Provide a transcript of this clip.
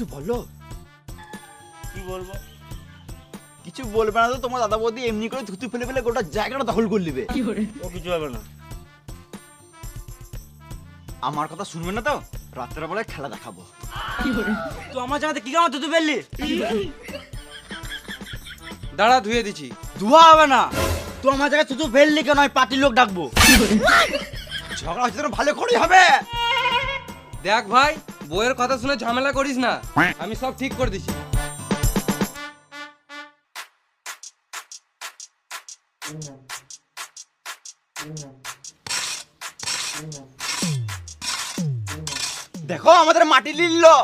কিছু বলো। কি বলবো? কিছু বলবে না তো, তোমার দাদা বৌদি এমনি করে থুতু ফেলে ফেলে গোটা জায়গাটা দখল করে নেবে। ও কিছু হবে না। আমার কথা শুনবে না তো, রাত্রের বেলায় খেলা দেখাবো। তো আমার জায়গাতে কি কামাতে তুই ফেললি? দাঁড়া, ধুয়ে দিছি। ধোয়া হবে না। তো আমার জায়গায় থুতু ফেললি কেন? আমি পার্টির লোক ডাকবো। ঝগড়া হচ্ছে তো ভালো করেই হবে। দেখ ভাই, বইয়ের কথা শুনে ঝামেলা করিস না, আমি সব ঠিক করে দিছি। দেখো আমাদের মাটি লিললো।